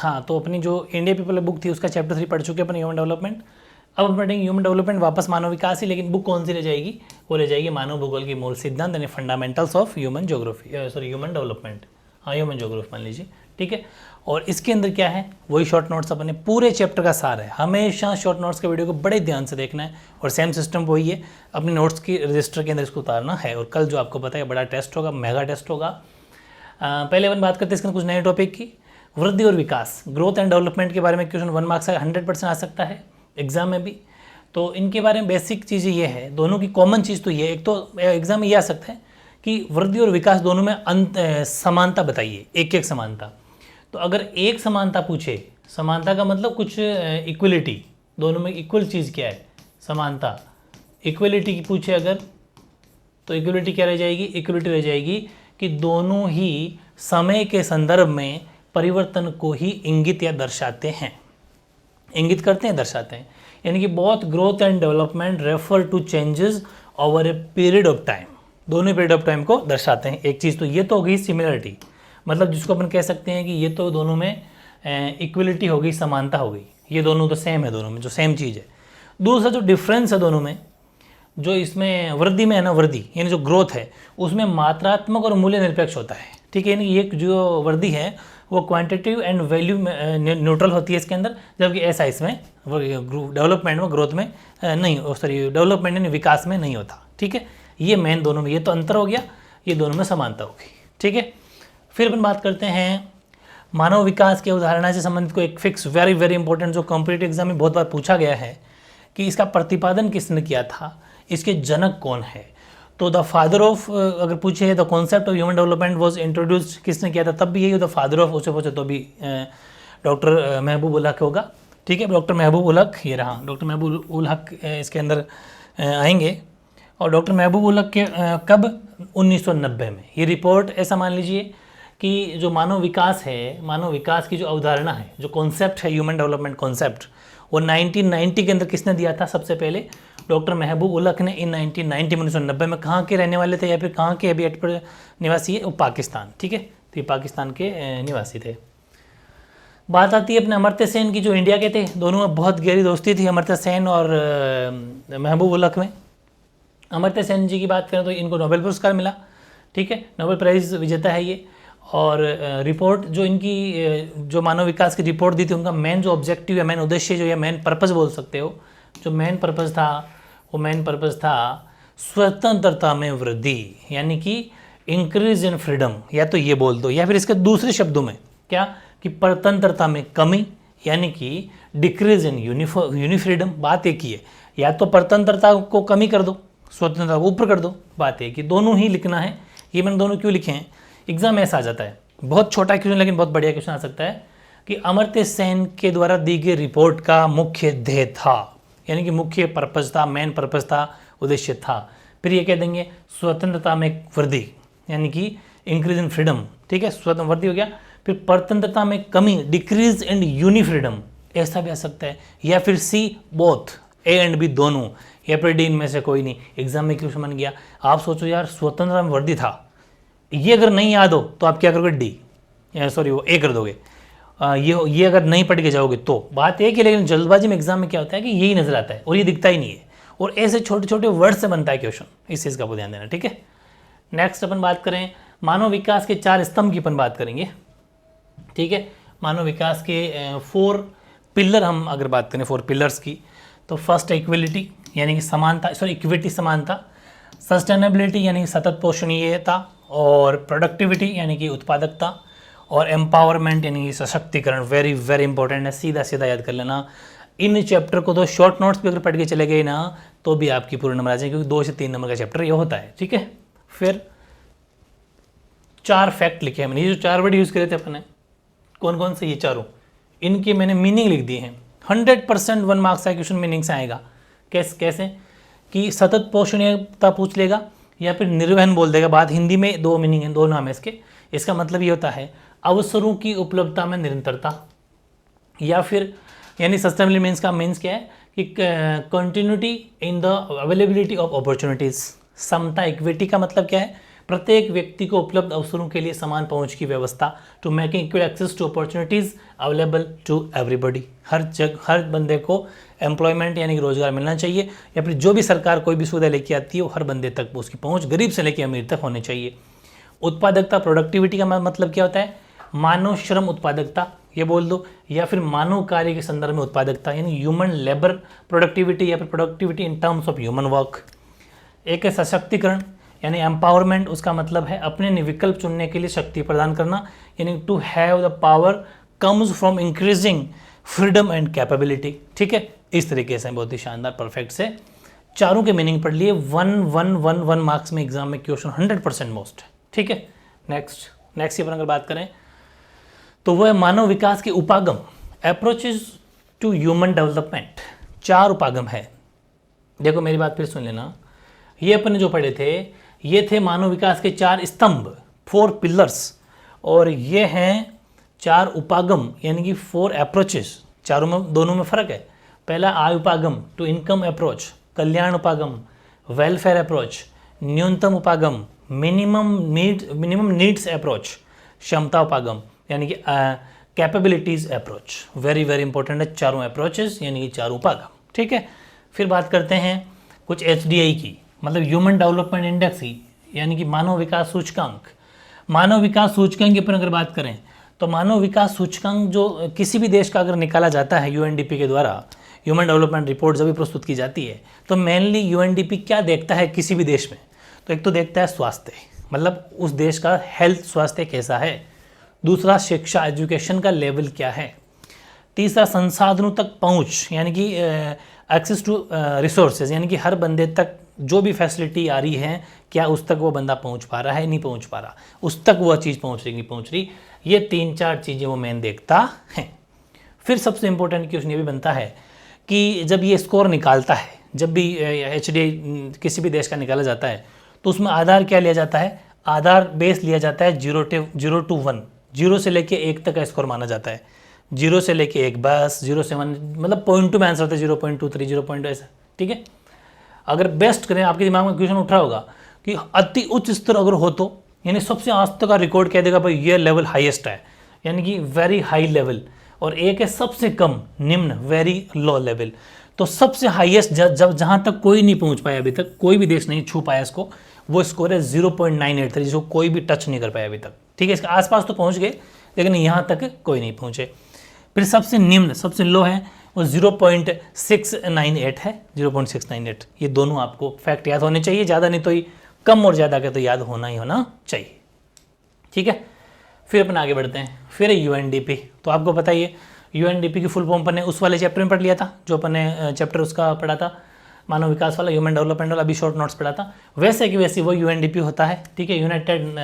हाँ, तो अपनी जो इंडिया पीपल बुक थी उसका चैप्टर 3 पढ़ चुके अपन ह्यूमन डेवलपमेंट। अब हम पढ़ेंगे ह्यूमन डेवलपमेंट वापस मानव विकास ही, लेकिन बुक कौन सी ले जाएगी, वो ले जाएगी मानव भूगोल की मूल सिद्धांत यानी fundamentals of human geography, sorry human development, हाँ ह्यूमन ज्योग्राफी मान लीजिए, ठीक है। और इसके अंदर क्या है, वही शॉर्ट नोट्स अपने पूरे चैप्टर का सार है। हमेशा शॉर्ट नोट्स के वीडियो को बड़े ध्यान से देखना है और सेम सिस्टम वही है, अपने नोट्स की रजिस्टर के अंदर इसको उतारना है। और कल जो आपको पता है बड़ा टेस्ट होगा, मेगा टेस्ट होगा। पहले अपन बात करते हैं इसके अंदर कुछ नए टॉपिक की, वृद्धि और विकास, ग्रोथ एंड डेवलपमेंट के बारे में क्वेश्चन 1 मार्क्स का 100% आ सकता है एग्जाम में भी। तो इनके बारे में बेसिक चीज़ें ये है, दोनों की कॉमन चीज़ तो ये, एक तो एग्जाम में ये आ सकता है कि वृद्धि और विकास दोनों में समानता बताइए, एक एक समानता। तो अगर एक समानता पूछे, समानता का मतलब कुछ इक्वलिटी, दोनों में इक्वल चीज़ क्या है, समानता, इक्वलिटी की पूछे अगर, तो इक्वलिटी क्या रह जाएगी, इक्वलिटी रह जाएगी कि दोनों ही समय के संदर्भ में परिवर्तन को ही इंगित या दर्शाते हैं, इंगित करते हैं, दर्शाते हैं। यानी कि both growth and development refer to changes over a period of time, दोनों पीरियड ऑफ टाइम को दर्शाते हैं। एक चीज़ तो ये तो हो गई सिमिलरिटी, मतलब जिसको अपन कह सकते हैं कि ये तो दोनों में इक्वलिटी हो गई, समानता हो गई, ये दोनों तो सेम है, दोनों में जो सेम चीज़ है। दूसरा जो डिफरेंस है दोनों में, जो इसमें वृद्धि में है ना, वृद्धि यानी जो ग्रोथ है उसमें मात्रात्मक और मूल्य निरपेक्ष होता है, ठीक है। यानी ये जो वृद्धि है वो क्वांटिटेटिव एंड वैल्यू न्यूट्रल होती है इसके अंदर, जबकि ऐसा इसमें डेवलपमेंट में, ग्रोथ में नहीं, सॉरी डेवलपमेंट यानी विकास में नहीं होता, ठीक है। ये मेन दोनों में, ये तो अंतर हो गया, ये दोनों में समानता होगी, ठीक है। फिर अपन बात करते हैं मानव विकास के अवधारणा से संबंधित को एक फिक्स वेरी वेरी इंपॉर्टेंट, जो कॉम्पिटिटिव एग्जाम में बहुत बार पूछा गया है कि इसका प्रतिपादन किसने किया था, इसके जनक कौन है। तो द फादर ऑफ अगर पूछे, the concept of human development was introduced किसने किया था, तब भी यही द फादर ऑफ, उसे पूछे तो भी डॉक्टर महबूब उल हक होगा, ठीक है। डॉक्टर महबूब उल हक, ये रहा डॉक्टर महबूब उल हक इसके अंदर आएंगे। और डॉक्टर महबूब उल हक के कब, 1990 में। ये रिपोर्ट ऐसा मान लीजिए कि जो मानव विकास है, मानव विकास की जो अवधारणा है, जो कॉन्सेप्ट है ह्यूमन डेवलपमेंट कॉन्सेप्ट, वो 1990 के अंदर किसने दिया था, सबसे पहले डॉक्टर महबूब उल हक ने इन 1990 में, 1990 में। कहाँ के रहने वाले थे या फिर कहाँ के अभी पर निवासी है, वो पाकिस्तान, ठीक है। तो ये पाकिस्तान के निवासी थे। बात आती है अपने अमर्त्य सेन की, जो इंडिया के थे, दोनों में बहुत गहरी दोस्ती थी अमर्त्य सेन और महबूब उल हक में। अमर्त्य सेन जी की बात करें तो इनको नोबेल पुरस्कार मिला, ठीक है, नोबेल प्राइज़ विजेता है ये। और रिपोर्ट जो इनकी, जो मानव विकास की रिपोर्ट दी थी, उनका मेन जो ऑब्जेक्टिव या मेन उद्देश्य, जो या मेन पर्पस बोल सकते हो, जो मेन पर्पस था, वो मेन पर्पस था स्वतंत्रता में वृद्धि, यानी कि इंक्रीज इन फ्रीडम, या तो ये बोल दो, या फिर इसके दूसरे शब्दों में क्या, कि परतंत्रता में कमी, यानी कि डिक्रीज इन यूनिफ्रीडम। बात एक ही है, या तो परतंत्रता को कमी कर दो, स्वतंत्रता को ऊपर कर दो, बात एक ही, दोनों ही लिखना है। ये मैंने दोनों क्यों लिखे हैं, एग्जाम ऐसा आ जाता है, बहुत छोटा क्वेश्चन लेकिन बहुत बढ़िया क्वेश्चन आ सकता है कि अमर्त्य सेन के द्वारा दी गई रिपोर्ट का मुख्य ध्येय था, यानी कि मुख्य पर्पस था, मेन पर्पस था, उद्देश्य था। फिर ये कह देंगे स्वतंत्रता में वृद्धि, यानी कि इंक्रीज इन फ्रीडम, ठीक है, स्वतंत्र वृद्धि हो गया। फिर परतंत्रता में कमी, डिक्रीज इन यूनिफ्रीडम, ऐसा भी आ सकता है। या फिर C both, A and B दोनों, या फिर डी, इनमें से कोई नहीं। एग्जाम में क्वेश्चन बन गया, आप सोचो यार स्वतंत्रता में वृद्धि था, ये अगर नहीं याद हो तो आप क्या करोगे, डी, सॉरी वो ए कर दोगे। ये अगर नहीं पढ़ के जाओगे तो बात एक ही, लेकिन जल्दबाजी में एग्जाम में क्या होता है कि यही नजर आता है और ये दिखता ही नहीं है, और ऐसे छोटे छोटे वर्ड से बनता है क्वेश्चन, इस चीज़ का आपको ध्यान देना, ठीक है। नेक्स्ट अपन बात करें मानव विकास के 4 स्तंभ की, अपन बात करेंगे, ठीक है। मानव विकास के 4 पिलर, हम अगर बात करें 4 पिलर्स की, तो फर्स्ट इक्वलिटी, यानी कि समानता, सॉरी इक्विटी समानता, सस्टेनेबिलिटी यानी सतत पोषणीयता, और प्रोडक्टिविटी यानी कि उत्पादकता, और एम्पावरमेंट यानी कि सशक्तिकरण। वेरी वेरी इंपॉर्टेंट है, सीधा सीधा याद कर लेना। इन चैप्टर को तो शॉर्ट नोट्स भी अगर पढ़ के चले गए ना तो भी आपकी पूरे नंबर आ जाएंगे, क्योंकि 2 से 3 नंबर का चैप्टर ये होता है, ठीक है। फिर 4 फैक्ट लिखे हैं मैंने, ये जो 4 वर्ड यूज़ करे थे अपने, कौन कौन से, ये चारों, इनके मैंने मीनिंग लिख दिए हैं। 100% 1 मार्क्स का क्वेश्चन मीनिंग से आएगा। कैसे कि सतत पोषणीयता पूछ लेगा, या फिर निर्वहन बोल देगा। बात हिंदी में 2 मीनिंग है, 2 नाम है इसके। इसका मतलब ये होता है अवसरों की उपलब्धता में निरंतरता, या फिर यानी सस्टेनेबिलिटी मीन्स का मीन्स क्या है कि continuity in the availability of opportunities. समता, इक्विटी का मतलब क्या है, प्रत्येक व्यक्ति को उपलब्ध अवसरों के लिए समान पहुंच की व्यवस्था, to making equal access to opportunities available to everybody. हर बंदे को एम्प्लॉयमेंट यानी कि रोजगार मिलना चाहिए, या फिर जो भी सरकार कोई भी सुविधा लेके आती है वो हर बंदे तक उसकी पहुंच गरीब से लेकर अमीर तक होनी चाहिए। उत्पादकता, प्रोडक्टिविटी का मतलब क्या होता है? मानव श्रम उत्पादकता ये बोल दो, या फिर मानव कार्य के संदर्भ में उत्पादकता यानी ह्यूमन लेबर प्रोडक्टिविटी, या फिर productivity in terms of human work. एक है सशक्तिकरण यानी एम्पावरमेंट, उसका मतलब है अपने विकल्प चुनने के लिए शक्ति प्रदान करना, यानी to have the power comes from increasing freedom and capability. ठीक है, इस तरीके से बहुत ही शानदार परफेक्ट से चारों के मीनिंग पढ़ लिए। 1 मार्क्स में एग्जाम में क्वेश्चन 100% मोस्ट। ठीक है, नेक्स्ट की अगर बात करें तो वह है मानव विकास के उपागम, अप्रोचेज टू ह्यूमन डेवलपमेंट। 4 उपागम है। देखो मेरी बात फिर सुन लेना, ये अपन जो पढ़े थे ये थे मानव विकास के 4 स्तंभ, 4 पिलर्स, और ये हैं 4 उपागम यानी कि 4 अप्रोचेस। चारों में दोनों में फर्क है। पहला आय उपागम, टू इनकम अप्रोच, कल्याण उपागम, वेलफेयर अप्रोच, न्यूनतम उपागम, मिनिमम नीड्स अप्रोच, क्षमता उपागम यानी कि कैपेबिलिटीज अप्रोच। वेरी इंपॉर्टेंट है चारों अप्रोचेस यानी कि 4 उपागम। ठीक है, फिर बात करते हैं कुछ HDI की, मतलब ह्यूमन डेवलपमेंट इंडेक्स की, यानी कि मानव विकास सूचकांक। मानव विकास सूचकांक की अपन अगर बात करें तो मानव विकास सूचकांक जो किसी भी देश का अगर निकाला जाता है UNDP के द्वारा, ह्यूमन डेवलपमेंट रिपोर्ट जब भी प्रस्तुत की जाती है, तो मेनली UNDP क्या देखता है किसी भी देश में? तो एक तो देखता है स्वास्थ्य, मतलब उस देश का हेल्थ स्वास्थ्य कैसा है। दूसरा शिक्षा एजुकेशन का लेवल क्या है। तीसरा संसाधनों तक पहुंच यानी कि एक्सेस टू रिसोर्सेज, यानी कि हर बंदे तक जो भी फैसिलिटी आ रही है क्या उस तक वो बंदा पहुंच पा रहा है, नहीं पहुंच पा रहा, उस तक वो चीज़ पहुंच रही नहीं पहुंच रही। ये 3-4 चीज़ें वो मेन देखता है। फिर सबसे इम्पोर्टेंट क्वेश्चन ये भी बनता है कि जब ये स्कोर निकालता है, जब भी HDI किसी भी देश का निकाला जाता है तो उसमें आधार क्या लिया जाता है? आधार बेस लिया जाता है 0 to 1, 0 से लेके 1 तक का स्कोर माना जाता है। 0 से लेके 1 बस, 0 से 1 मतलब 0.2 में आंसर होता है, 0.23, 0. ऐसा। ठीक है, अगर बेस्ट करें, आपके दिमाग में क्वेश्चन उठ रहा होगा कि अति उच्च स्तर अगर हो तो, यानी सबसे आज तक का रिकॉर्ड कह देगा भाई ये लेवल हाईएस्ट है, यानी कि वेरी हाई लेवल, और एक है सबसे कम निम्न, वेरी लो लेवल। तो सबसे हाईएस्ट जब जहाँ तक कोई नहीं पहुँच पाया अभी तक, कोई भी देश नहीं छू पाया इसको, वो स्कोर है 0.983, जिसको कोई भी टच नहीं कर पाया अभी तक। ठीक है, इसके आसपास तो पहुँच गए लेकिन यहाँ तक कोई नहीं पहुँचे। फिर सबसे निम्न, सबसे लो है वो 0.698 है, 0.698। ये दोनों आपको फैक्ट याद होने चाहिए, ज़्यादा नहीं तो ही कम और ज़्यादा का तो याद होना ही होना चाहिए। ठीक है, फिर अपन आगे बढ़ते हैं। फिर UNDP, तो आपको पता ही है UNDP की फुल फॉर्म अपन ने उस वाले चैप्टर में पढ़ लिया था, जो अपन ने चैप्टर उसका पढ़ा था मानव विकास वाला, ह्यूमन डेवलपमेंट वाला, अभी शॉर्ट नोट्स पढ़ा था। वैसे कि वैसे वो UNDP होता है। ठीक है, यूनाइटेड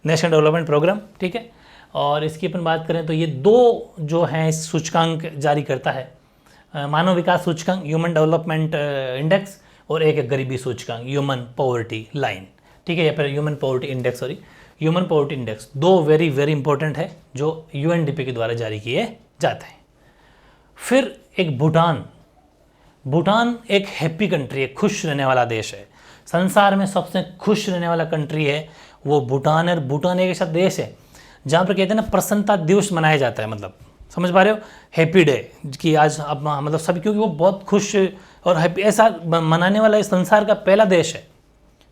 नेशन डेवलपमेंट प्रोग्राम। ठीक है, और इसकी अपन बात करें तो ये 2 जो हैं सूचकांक जारी करता है, मानव विकास सूचकांक ह्यूमन डेवलपमेंट इंडेक्स, और एक है गरीबी सूचकांक ह्यूमन पॉवर्टी लाइन। ठीक है, या फिर human poverty index, sorry human poverty index. 2 very important है जो UNDP के द्वारा जारी किए जाते हैं। फिर एक भूटान एक हैप्पी कंट्री है, खुश रहने वाला देश है। संसार में सबसे खुश रहने वाला कंट्री है वो भूटान है। भूटान एक ऐसा देश है जहाँ पर कहते हैं ना प्रसन्नता दिवस मनाया जाता है, मतलब समझ पा रहे हो, हैप्पी डे कि आज अब मतलब सब, क्योंकि वो बहुत खुश और हैप्पी ऐसा मनाने वाला इस संसार का पहला देश है।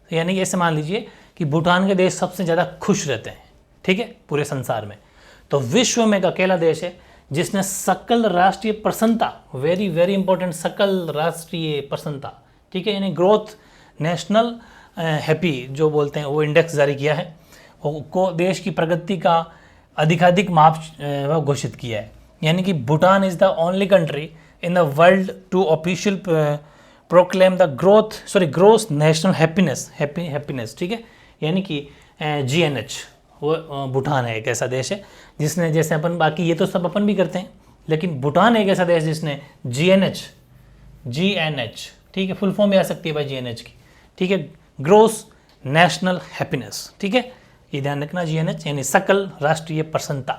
यानी ऐसे मान लीजिए कि भूटान के देश सबसे ज़्यादा खुश रहते हैं। ठीक है, पूरे संसार में। तो विश्व में एक अकेला देश है जिसने सकल राष्ट्रीय प्रसन्नता, वेरी इंपॉर्टेंट, सकल राष्ट्रीय प्रसन्नता, ठीक है, यानी ग्रोथ नेशनल हैप्पी जो बोलते हैं, वो इंडेक्स जारी किया है, को देश की प्रगति का अधिकाधिक माप घोषित किया है। यानी कि Bhutan is the only country in the world to official proclaim the growth national happiness. ठीक है, यानी कि GNH, वो भूटान है एक ऐसा देश है जिसने, जैसे अपन बाकी ये तो सब अपन भी करते हैं, लेकिन भूटान एक ऐसा देश जिसने GNH, ठीक है, फुल फॉर्म भी आ सकती है भाई GNH की। ठीक है, ग्रोस नेशनल हैप्पीनेस। ठीक है, ये ध्यान रखना, GNH यानी सकल राष्ट्रीय प्रसन्नता।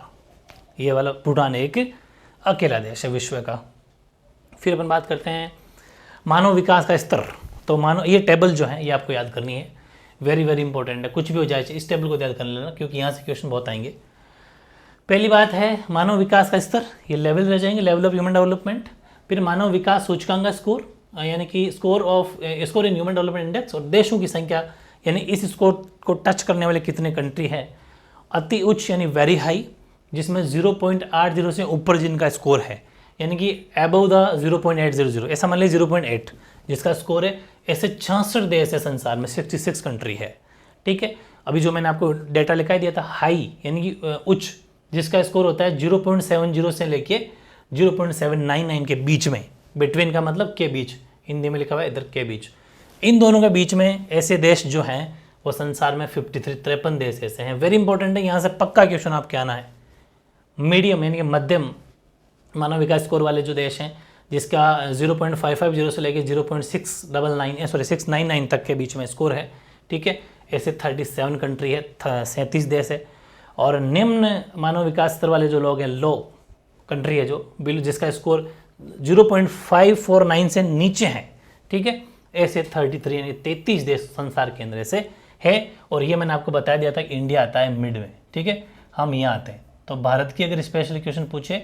ये वाला भूटान एक अकेला देश है विश्व का। फिर अपन बात करते हैं मानव विकास का स्तर। तो मानव, ये टेबल जो है ये आपको याद करनी है। वेरी वेरी इंपॉर्टेंट है, कुछ भी हो जाए इस टेबल को याद कर लेना क्योंकि यहाँ से क्वेश्चन बहुत आएंगे। पहली बात है मानव विकास का स्तर, ये लेवल रह जाएंगे, लेवल ऑफ ह्यूमन डेवलपमेंट। फिर मानव विकास सूचकांक का स्कोर, यानी कि score in human development index, और देशों की संख्या यानी इस स्कोर को टच करने वाले कितने कंट्री है। अति उच्च यानी वेरी हाई, जिसमें 0.80 से ऊपर जिनका स्कोर है, यानी कि अबव द 0.800, ऐसा मान लीजिए 0.8 जिसका स्कोर है। ऐसे 66 देश है संसार में, 66 कंट्री है, ठीक है। अभी जो मैंने आपको डेटा लिखा दिया था हाई यानी कि उच्च, जिसका स्कोर होता है 0.70 से लेके 0.799 के बीच में, बिटवीन का मतलब के बीच, हिंदी में लिखा हुआ है इधर के बीच, इन दोनों के बीच में ऐसे देश जो हैं वो संसार में 53 देश ऐसे हैं। वेरी इंपॉर्टेंट है, यहाँ से पक्का क्वेश्चन आपके आना है। मीडियम यानी कि मध्यम मानव विकास स्कोर वाले जो देश हैं, जिसका 0.550 से लेके 699 तक के बीच में स्कोर है, ठीक है, ऐसे 37 कंट्री है, 37 देश है। और निम्न मानव विकास स्तर वाले जो लोग हैं, लो कंट्री है जो जिसका स्कोर 0.549 से नीचे है, ठीक है, ऐसे 33 यानी 33 देश संसार के अंदर से है। और ये मैंने आपको बता दिया था कि इंडिया आता है मिड में, ठीक है, हम यहाँ आते हैं। तो भारत की अगर स्पेशल क्वेश्चन पूछे,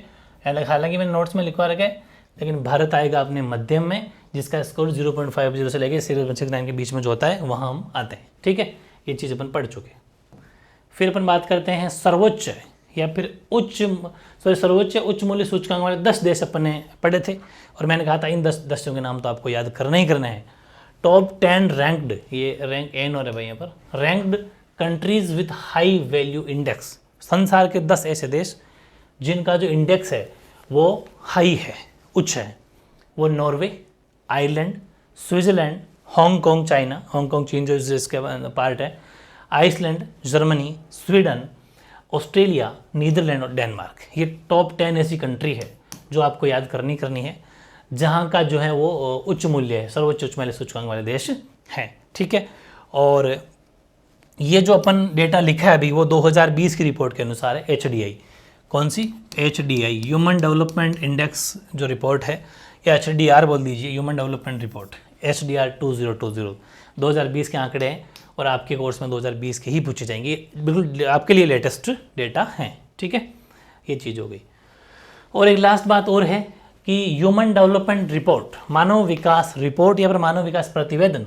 हालांकि मैंने नोट्स में लिखवा रखा है, लेकिन भारत आएगा अपने मध्यम में, जिसका स्कोर 0.50 से लेकर 0.69 के बीच में जो होता है वहाँ हम आते हैं, ठीक है। ये चीज़ अपन पढ़ चुके। फिर अपन बात करते हैं सर्वोच्च या फिर सर्वोच्च उच्च मूल्य सूचकांक वाले 10 देश अपन ने पढ़े थे, और मैंने कहा था इन 10 देशों के नाम तो आपको याद करना ही करना है। टॉप 10 रैंक्ड, ये रैंक एन हो रहा है भाई यहाँ पर, ranked countries with high value index, संसार के 10 ऐसे देश जिनका जो इंडेक्स है वो हाई है, उच्च है। वो Norway, Ireland, Switzerland, Hong Kong China, Hong Kong चीन जो इसके पार्ट है, Iceland, Germany, Sweden, Australia, Netherlands और डेनमार्क। ये टॉप 10 ऐसी कंट्री है जो आपको याद करनी है, जहाँ का जो है वो उच्च मूल्य है, सर्वोच्च उच्च मूल्य सूचकांक वाले देश हैं, ठीक है। और ये जो अपन डेटा लिखा है अभी वो 2020 की रिपोर्ट के अनुसार है, HDI, कौन सी, HDI ह्यूमन डेवलपमेंट इंडेक्स जो रिपोर्ट है, या HDR बोल दीजिए, ह्यूमन डेवलपमेंट रिपोर्ट, HDR 2020 2020 के आंकड़े हैं, और आपके कोर्स में 2020 के ही पूछे जाएंगे, बिल्कुल आपके लिए लेटेस्ट डेटा हैं, ठीक है। ये चीज़ हो गई। और एक लास्ट बात और है कि ह्यूमन डेवलपमेंट रिपोर्ट, मानव विकास रिपोर्ट या फिर मानव विकास प्रतिवेदन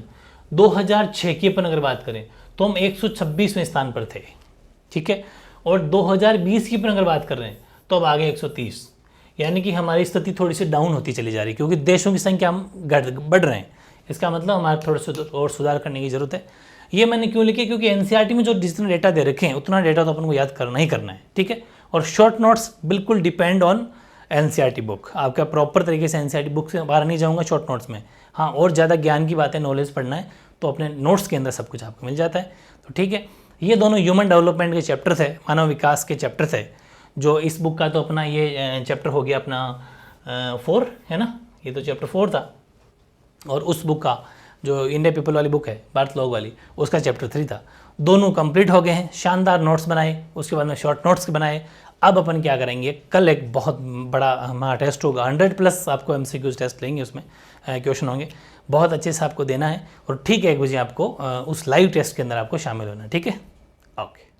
2006 की अपन अगर बात करें तो हम 126वें स्थान पर थे, ठीक है। और 2020 की अपन अगर बात कर रहे हैं तो अब आगे 130, यानी कि हमारी स्थिति थोड़ी सी डाउन होती चली जा रही है, क्योंकि देशों की संख्या हम बढ़ रहे हैं। इसका मतलब हमारे थोड़ा सा और सुधार करने की ज़रूरत है। ये मैंने क्यों लिखी, क्योंकि एनसीईआरटी में जो जितने डेटा दे रखे हैं उतना डेटा तो अपन को याद करना ही करना है, ठीक है। और शॉर्ट नोट्स बिल्कुल डिपेंड ऑन एनसीईआरटी बुक, आपका प्रॉपर तरीके से एनसीईआरटी बुक से बाहर नहीं जाऊँगा शॉर्ट नोट्स में। हाँ, और ज़्यादा ज्ञान की बातें, नॉलेज पढ़ना है तो अपने नोट्स के अंदर सब कुछ आपको मिल जाता है, तो ठीक है। ये दोनों ह्यूमन डेवलपमेंट के चैप्टर थे, मानव विकास के चैप्टर थे, जो इस बुक का तो अपना ये चैप्टर हो गया अपना 4 है ना, ये तो चैप्टर 4 था। और उस बुक का जो इंडिया पीपल वाली बुक है, भारत लोग वाली, उसका चैप्टर 3 था। दोनों कंप्लीट हो गए हैं, शानदार नोट्स बनाए, उसके बाद में शॉर्ट नोट्स बनाए। अब अपन क्या करेंगे, कल एक बहुत बड़ा हमारा टेस्ट होगा, 100+ आपको MCQ टेस्ट लेंगे, उसमें क्वेश्चन होंगे, बहुत अच्छे से आपको देना है। और ठीक है 1 बजे आपको उस लाइव टेस्ट के अंदर आपको शामिल होना है, ठीक है, ओके।